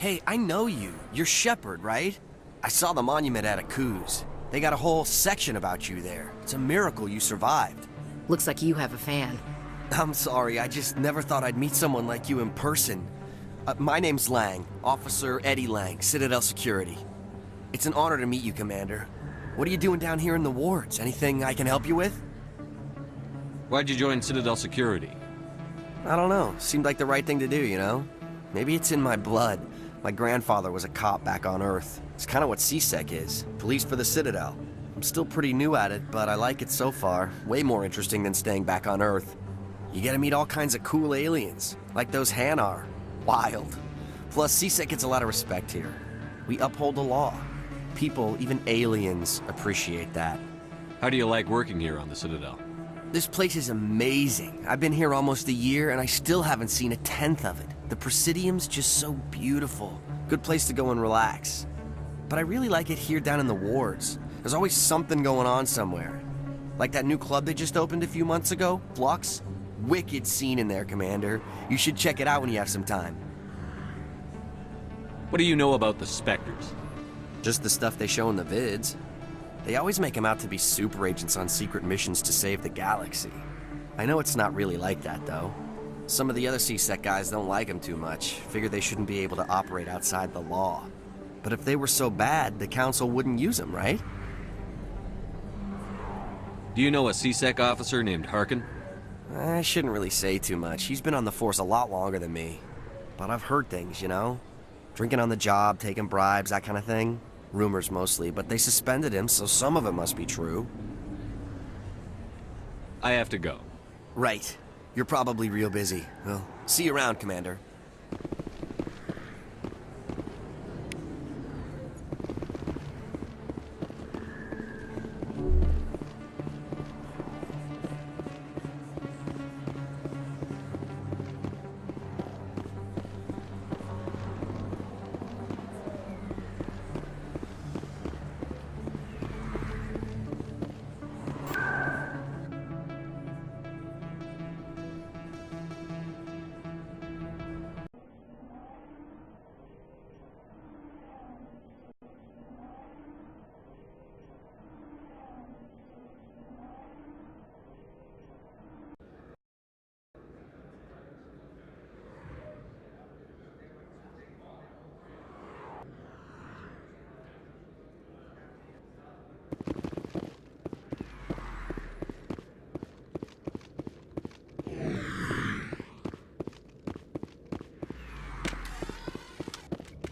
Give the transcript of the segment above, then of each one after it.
Hey, I know you. You're Shepard, right? I saw the monument at Akuz. They got a whole section about you there. It's a miracle you survived. Looks like you have a fan. I'm sorry, I just never thought I'd meet someone like you in person. My name's Lang, Officer Eddie Lang, Citadel Security. It's an honor to meet you, Commander. What are you doing down here in the wards? Anything I can help you with? Why'd you join Citadel Security? I don't know. Seemed like the right thing to do, you know? Maybe it's in my blood. My grandfather was a cop back on Earth. It's kind of what CSEC is. Police for the Citadel. I'm still pretty new at it, but I like it so far. Way more interesting than staying back on Earth. You get to meet all kinds of cool aliens, like those Hanar. Wild. Plus, CSEC gets a lot of respect here. We uphold the law. People, even aliens, appreciate that. How do you like working here on the Citadel? This place is amazing. I've been here almost a year, and I still haven't seen a tenth of it. The Presidium's just so beautiful. Good place to go and relax. But I really like it here down in the wards. There's always something going on somewhere. Like that new club they just opened a few months ago, Flux. Wicked scene in there, Commander. You should check it out when you have some time. What do you know about the Spectres? Just the stuff they show in the vids. They always make them out to be super agents on secret missions to save the galaxy. I know it's not really like that, though. Some of the other CSEC guys don't like them too much, figure they shouldn't be able to operate outside the law. But if they were so bad, the Council wouldn't use them, right? Do you know a CSEC officer named Harkin? I shouldn't really say too much. He's been on the force a lot longer than me. But I've heard things, you know? Drinking on the job, taking bribes, that kind of thing. Rumors mostly, but they suspended him, so some of it must be true. I have to go. Right. You're probably real busy. Well, see you around, Commander.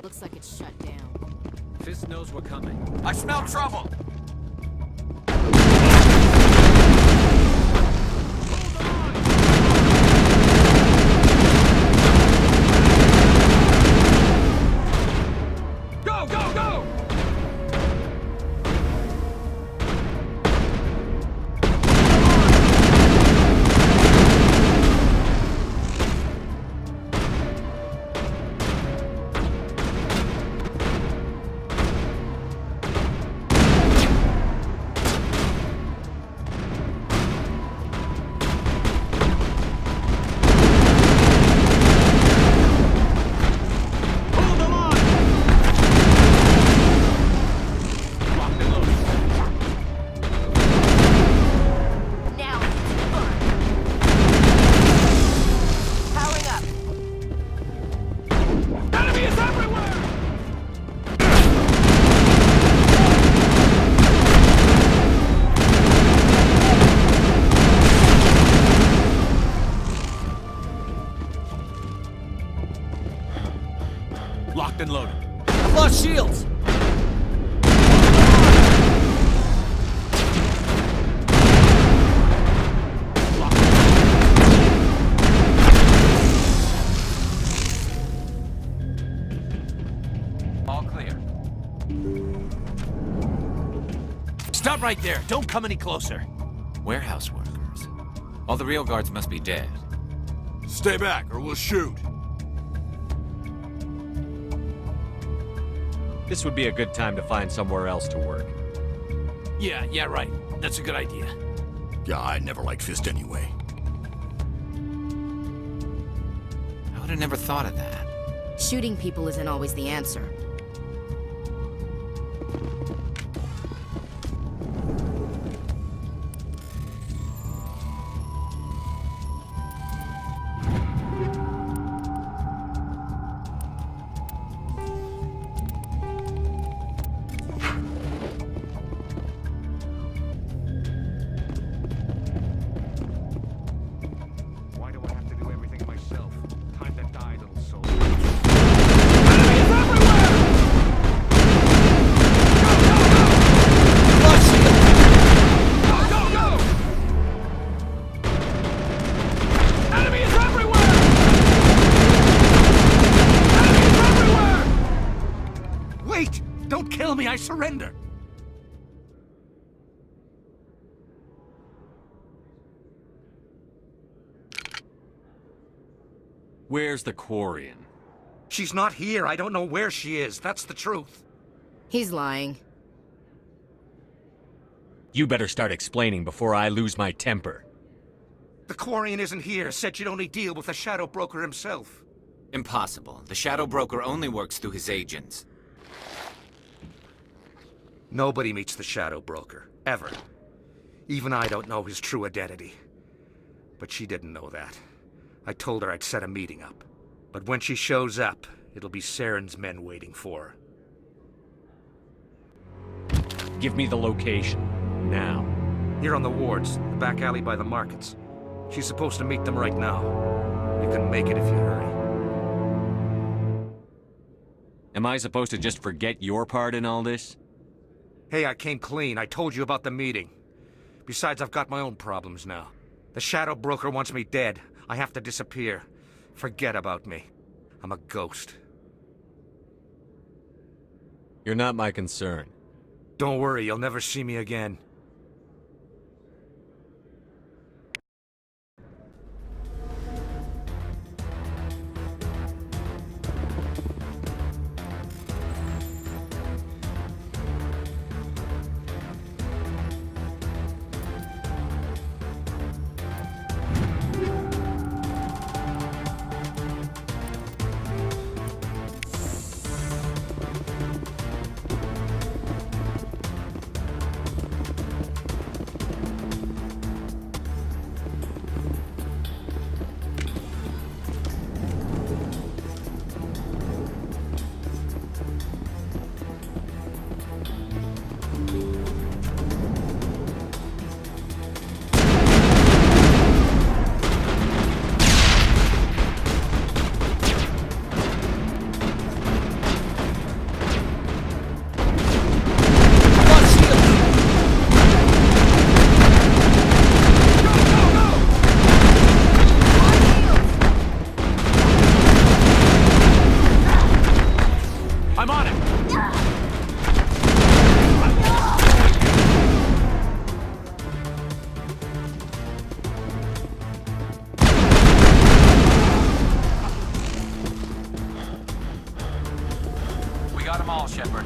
Looks like it's shut down. Fist knows we're coming. I smell trouble! Go, go, go! Locked and loaded. I've lost shields! All clear. Stop right there. Don't come any closer. Warehouse workers. All the real guards must be dead. Stay back, or we'll shoot. This would be a good time to find somewhere else to work. Yeah, right. That's a good idea. Yeah, I never liked Fist anyway. I would have never thought of that. Shooting people isn't always the answer. Why do I have to do everything myself? Time to die, little soul. Wait! Don't kill me, I surrender! Where's the Quarian? She's not here. I don't know where she is. That's the truth. He's lying. You better start explaining before I lose my temper. The Quarian isn't here. Said you'd only deal with the Shadow Broker himself. Impossible. The Shadow Broker only works through his agents. Nobody meets the Shadow Broker. Ever. Even I don't know his true identity. But she didn't know that. I told her I'd set a meeting up. But when she shows up, it'll be Saren's men waiting for her. Give me the location. Now. Here on the wards, the back alley by the markets. She's supposed to meet them right now. You can make it if you hurry. Am I supposed to just forget your part in all this? Hey, I came clean. I told you about the meeting. Besides, I've got my own problems now. The Shadow Broker wants me dead. I have to disappear. Forget about me. I'm a ghost. You're not my concern. Don't worry, you'll never see me again. I'm on it! We got them all, Shepard.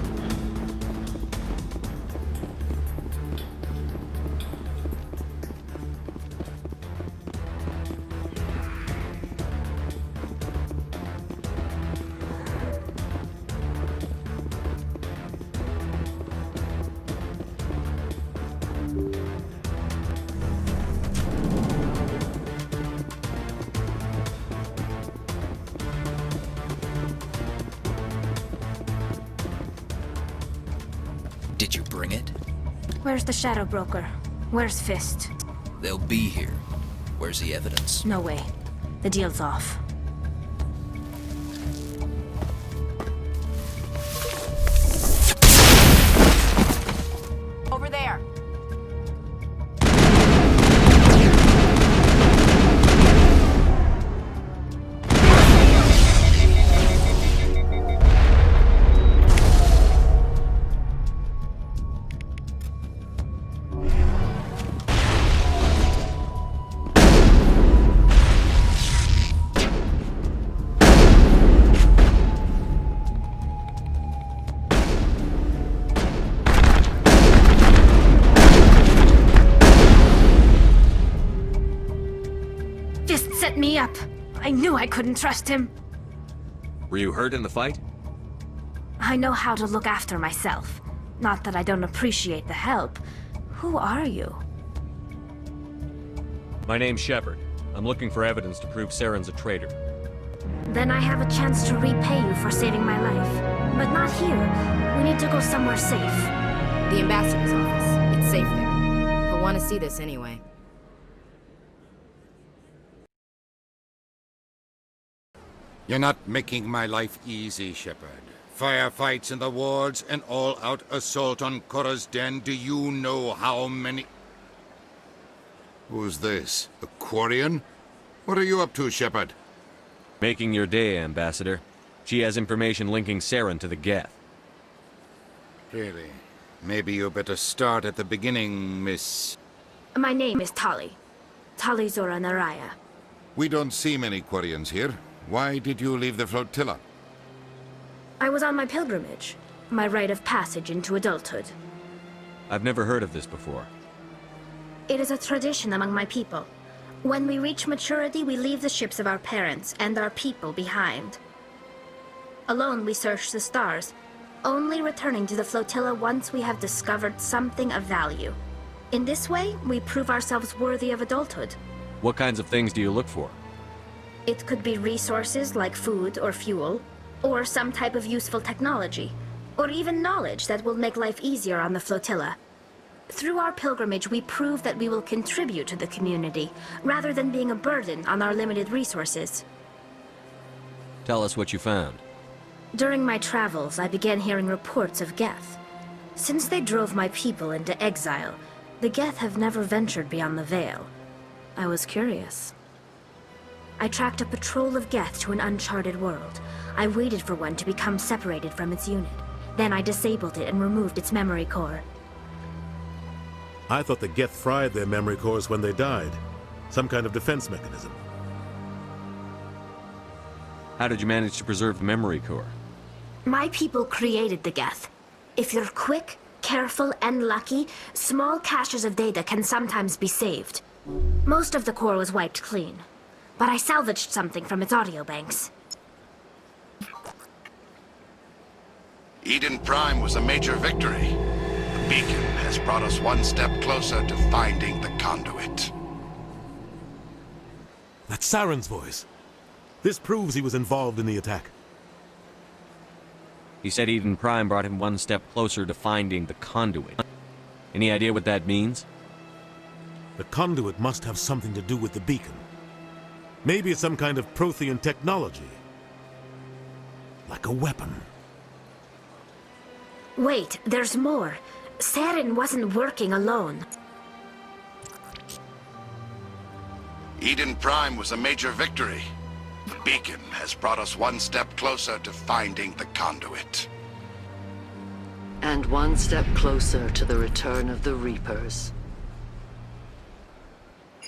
Did you bring it? Where's the Shadow Broker? Where's Fist? They'll be here. Where's the evidence? No way. The deal's off. Over there. Fist set me up. I knew I couldn't trust him. Were you hurt in the fight? I know how to look after myself. Not that I don't appreciate the help. Who are you? My name's Shepard. I'm looking for evidence to prove Saren's a traitor. Then I have a chance to repay you for saving my life. But not here. We need to go somewhere safe. The ambassador's office. It's safe there. He'll want to see this anyway. You're not making my life easy, Shepard. Firefights in the wards, an all-out assault on Korra's den. Do you know how many... Who's this? A Quarian? What are you up to, Shepard? Making your day, Ambassador. She has information linking Saren to the Geth. Really? Maybe you better start at the beginning, Miss... My name is Tali. Tali Zora Naraya. We don't see many Quarians here. Why did you leave the flotilla? I was on my pilgrimage. My rite of passage into adulthood. I've never heard of this before. It is a tradition among my people. When we reach maturity, we leave the ships of our parents and our people behind. Alone, we search the stars, only returning to the flotilla once we have discovered something of value. In this way, we prove ourselves worthy of adulthood. What kinds of things do you look for? It could be resources like food or fuel, or some type of useful technology, or even knowledge that will make life easier on the flotilla. Through our pilgrimage, we prove that we will contribute to the community, rather than being a burden on our limited resources. Tell us what you found. During my travels, I began hearing reports of Geth. Since they drove my people into exile, the Geth have never ventured beyond the Veil. I was curious. I tracked a patrol of Geth to an uncharted world. I waited for one to become separated from its unit. Then I disabled it and removed its memory core. I thought the Geth fried their memory cores when they died. Some kind of defense mechanism. How did you manage to preserve the memory core? My people created the Geth. If you're quick, careful, and lucky, small caches of data can sometimes be saved. Most of the core was wiped clean, but I salvaged something from its audio banks. Eden Prime was a major victory. The beacon has brought us one step closer to finding the conduit. That's Saren's voice. This proves he was involved in the attack. He said Eden Prime brought him one step closer to finding the conduit. Any idea what that means? The conduit must have something to do with the beacon. Maybe it's some kind of Prothean technology. Like a weapon. Wait, there's more. Saren wasn't working alone. Eden Prime was a major victory. The beacon has brought us one step closer to finding the conduit. And one step closer to the return of the Reapers.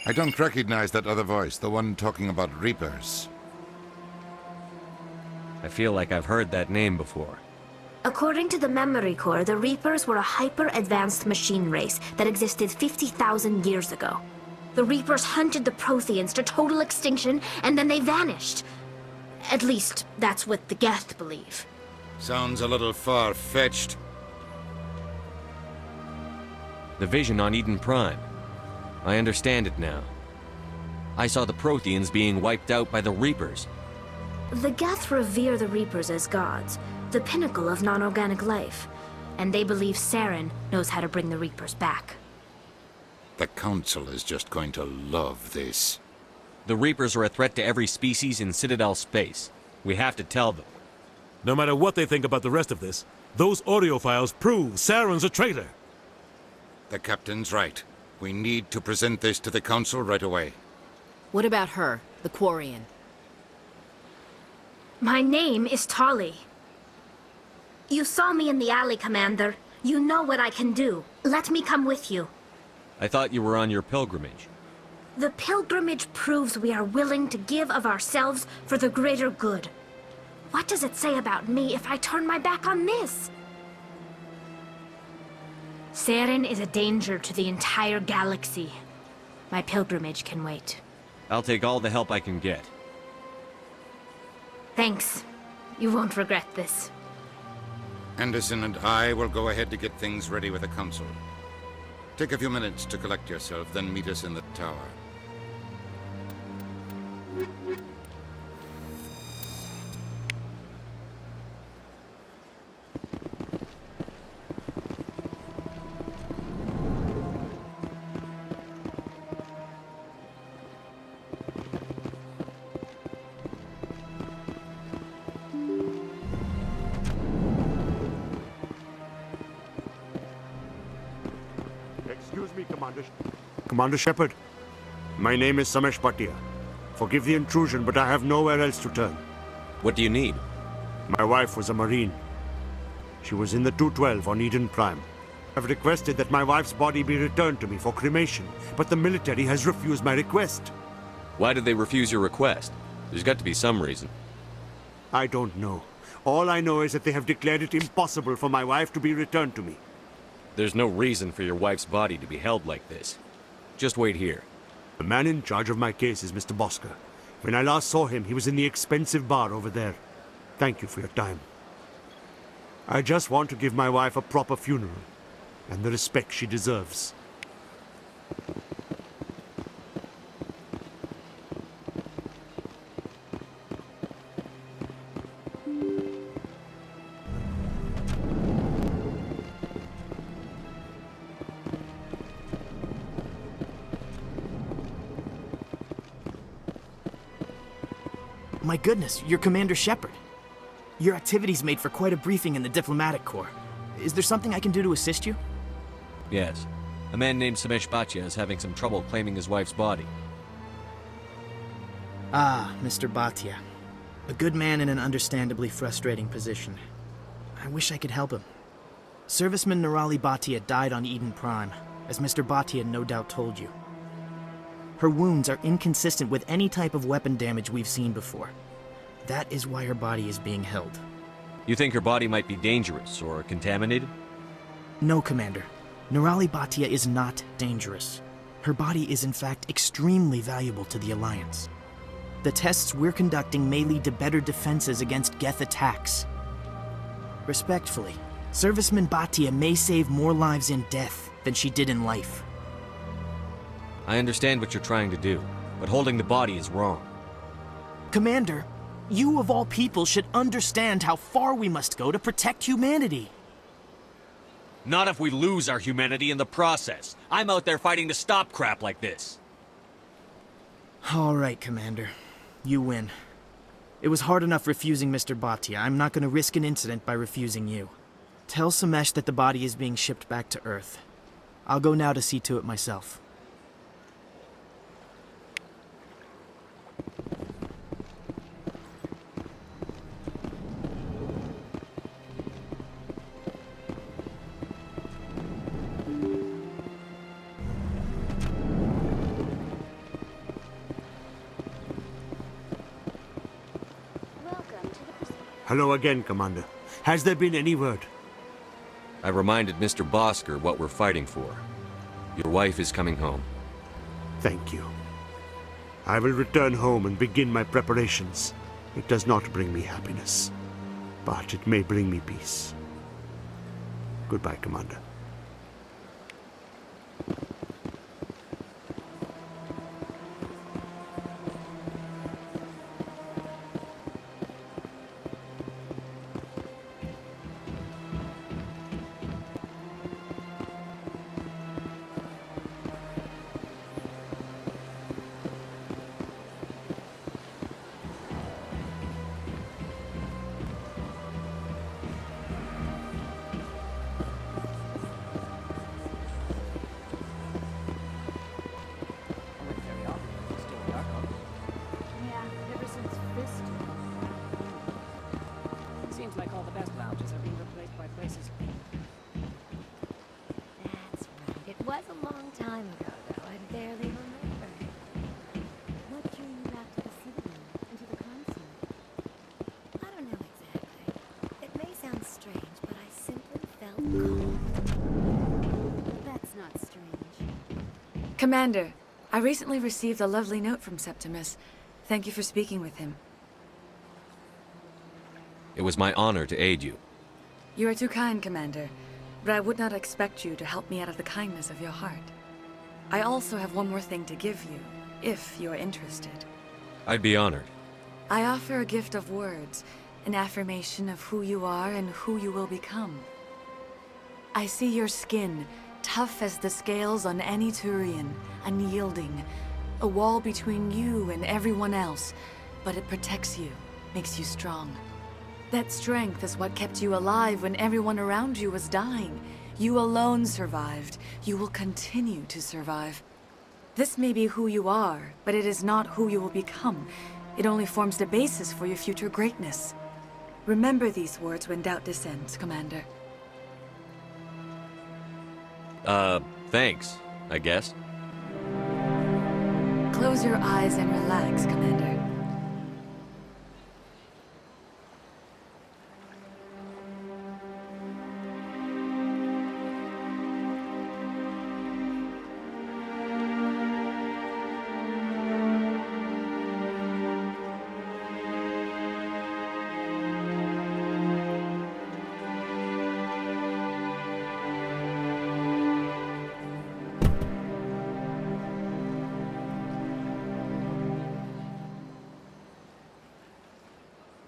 I don't recognize that other voice, the one talking about Reapers. I feel like I've heard that name before. According to the memory core, the Reapers were a hyper-advanced machine race that existed 50,000 years ago. The Reapers hunted the Protheans to total extinction, and then they vanished. At least, that's what the Geth believe. Sounds a little far-fetched. The vision on Eden Prime. I understand it now. I saw the Protheans being wiped out by the Reapers. The Geth revere the Reapers as gods, the pinnacle of non-organic life, and they believe Saren knows how to bring the Reapers back. The Council is just going to love this. The Reapers are a threat to every species in Citadel space. We have to tell them. No matter what they think about the rest of this, those audio files prove Saren's a traitor. The Captain's right. We need to present this to the Council right away. What about her, the Quarian? My name is Tali. You saw me in the alley, Commander. You know what I can do. Let me come with you. I thought you were on your pilgrimage. The pilgrimage proves we are willing to give of ourselves for the greater good. What does it say about me if I turn my back on this? Saren is a danger to the entire galaxy. My pilgrimage can wait. I'll take all the help I can get. Thanks. You won't regret this. Anderson and I will go ahead to get things ready with the council. Take a few minutes to collect yourself, then meet us in the tower. Excuse me, Commander Shepard. My name is Samesh Bhatia. Forgive the intrusion, but I have nowhere else to turn. What do you need? My wife was a Marine. She was in the 212 on Eden Prime. I've requested that my wife's body be returned to me for cremation, but the military has refused my request. Why did they refuse your request? There's got to be some reason. I don't know. All I know is that they have declared it impossible for my wife to be returned to me. There's no reason for your wife's body to be held like this. Just wait here. The man in charge of my case is Mr. Bosker. When I last saw him, he was in the expensive bar over there. Thank you for your time. I just want to give my wife a proper funeral, and the respect she deserves. My goodness, you're Commander Shepard. Your activities made for quite a briefing in the Diplomatic Corps. Is there something I can do to assist you? Yes. A man named Samesh Bhatia is having some trouble claiming his wife's body. Ah, Mr. Bhatia. A good man in an understandably frustrating position. I wish I could help him. Serviceman Nirali Bhatia died on Eden Prime, as Mr. Bhatia no doubt told you. Her wounds are inconsistent with any type of weapon damage we've seen before. That is why her body is being held. You think her body might be dangerous or contaminated? No, Commander. Nirali Bhatia is not dangerous. Her body is in fact extremely valuable to the Alliance. The tests we're conducting may lead to better defenses against Geth attacks. Respectfully, Serviceman Bhatia may save more lives in death than she did in life. I understand what you're trying to do, but holding the body is wrong. Commander, you of all people should understand how far we must go to protect humanity. Not if we lose our humanity in the process. I'm out there fighting to stop crap like this. All right, Commander. You win. It was hard enough refusing Mr. Bhatia. I'm not going to risk an incident by refusing you. Tell Samesh that the body is being shipped back to Earth. I'll go now to see to it myself. Hello again, Commander. Has there been any word? I reminded Mr. Bosker what we're fighting for. Your wife is coming home. Thank you. I will return home and begin my preparations. It does not bring me happiness, but it may bring me peace. Goodbye, Commander. Seems like all the best lounges are being replaced by places. That's right. It was a long time ago, though. I barely remember. What drew you back to the Citadel and to the Consul? I don't know exactly. It may sound strange, but I simply felt called. That's not strange. Commander, I recently received a lovely note from Septimus. Thank you for speaking with him. It was my honor to aid you. You are too kind, Commander, but I would not expect you to help me out of the kindness of your heart. I also have one more thing to give you, if you are interested. I'd be honored. I offer a gift of words, an affirmation of who you are and who you will become. I see your skin, tough as the scales on any Turian, unyielding, a wall between you and everyone else, but it protects you, makes you strong. That strength is what kept you alive when everyone around you was dying. You alone survived. You will continue to survive. This may be who you are, but it is not who you will become. It only forms the basis for your future greatness. Remember these words when doubt descends, Commander. Thanks, I guess. Close your eyes and relax, Commander.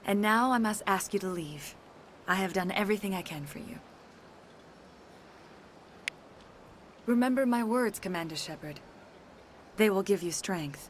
And now I must ask you to leave. I have done everything I can for you. Remember my words, Commander Shepard. They will give you strength.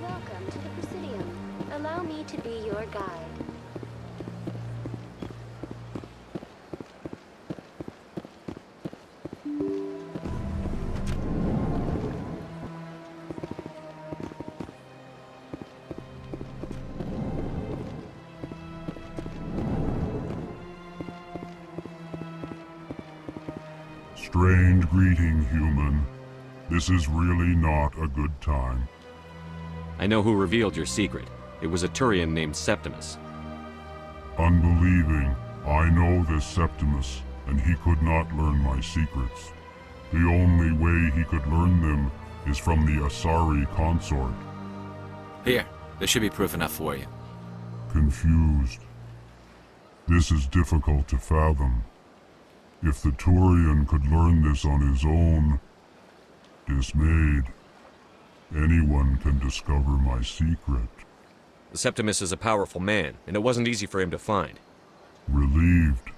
Welcome to the Presidium. Allow me to be your guide. Strange greeting, human. This is really not a good time. I know who revealed your secret. It was a Turian named Septimus. Unbelieving, I know this Septimus, and he could not learn my secrets. The only way he could learn them is from the Asari consort. Here, there should be proof enough for you. Confused. This is difficult to fathom. If the Turian could learn this on his own, dismayed, anyone can discover my secret. Septimus is a powerful man, and it wasn't easy for him to find. Relieved.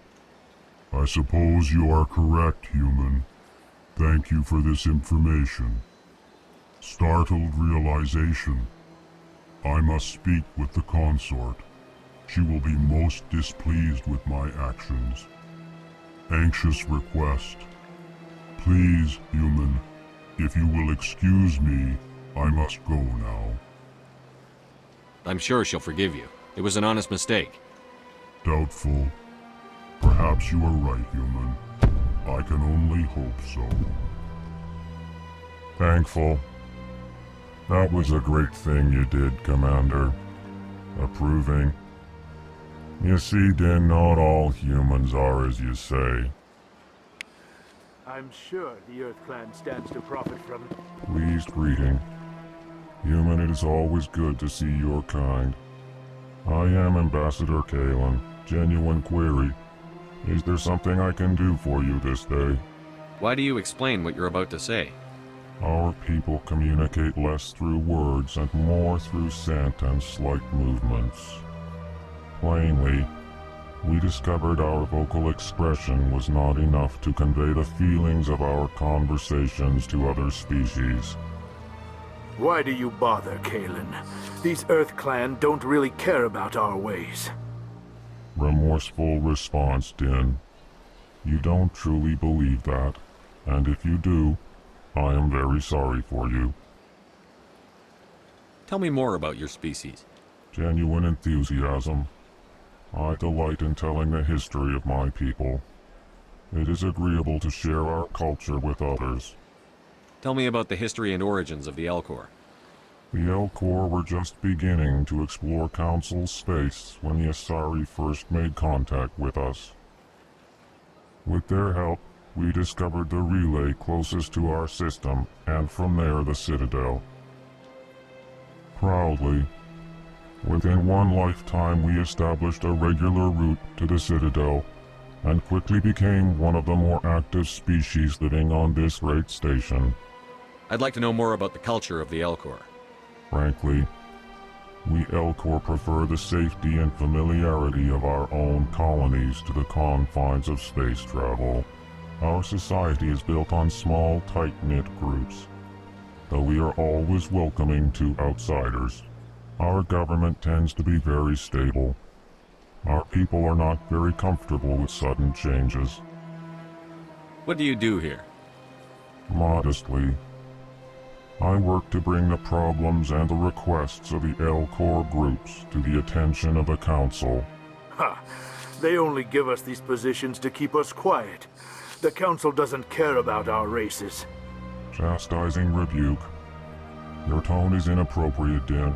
I suppose you are correct, human. Thank you for this information. Startled realization. I must speak with the consort. She will be most displeased with my actions. Anxious request. Please, human, if you will excuse me, I must go now. I'm sure she'll forgive you. It was an honest mistake. Doubtful. Perhaps you are right, human. I can only hope so. Thankful. That was a great thing you did, Commander. Approving. You see, Din, not all humans are as you say. I'm sure the Earth Clan stands to profit from it. Pleased greeting. Human, it is always good to see your kind. I am Ambassador Kalen. Genuine query. Is there something I can do for you this day? Why do you explain what you're about to say? Our people communicate less through words and more through scent and slight movements. Plainly, we discovered our vocal expression was not enough to convey the feelings of our conversations to other species. Why do you bother, Kalen? These Earth Clan don't really care about our ways. Remorseful response, Din. You don't truly believe that, and if you do, I am very sorry for you. Tell me more about your species. Genuine enthusiasm. I delight in telling the history of my people. It is agreeable to share our culture with others. Tell me about the history and origins of the Elcor. The Elcor were just beginning to explore Council space when the Asari first made contact with us. With their help, we discovered the relay closest to our system, and from there the Citadel. Proudly, within one lifetime we established a regular route to the Citadel, and quickly became one of the more active species living on this great station. I'd like to know more about the culture of the Elcor. Frankly, we Elcor prefer the safety and familiarity of our own colonies to the confines of space travel. Our society is built on small, tight-knit groups, though we are always welcoming to outsiders. Our government tends to be very stable. Our people are not very comfortable with sudden changes. What do you do here? Modestly, I work to bring the problems and the requests of the Elcor groups to the attention of the Council. Ha! They only give us these positions to keep us quiet. The Council doesn't care about our races. Chastising rebuke. Your tone is inappropriate, Din.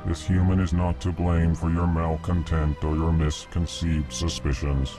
This human is not to blame for your malcontent or your misconceived suspicions.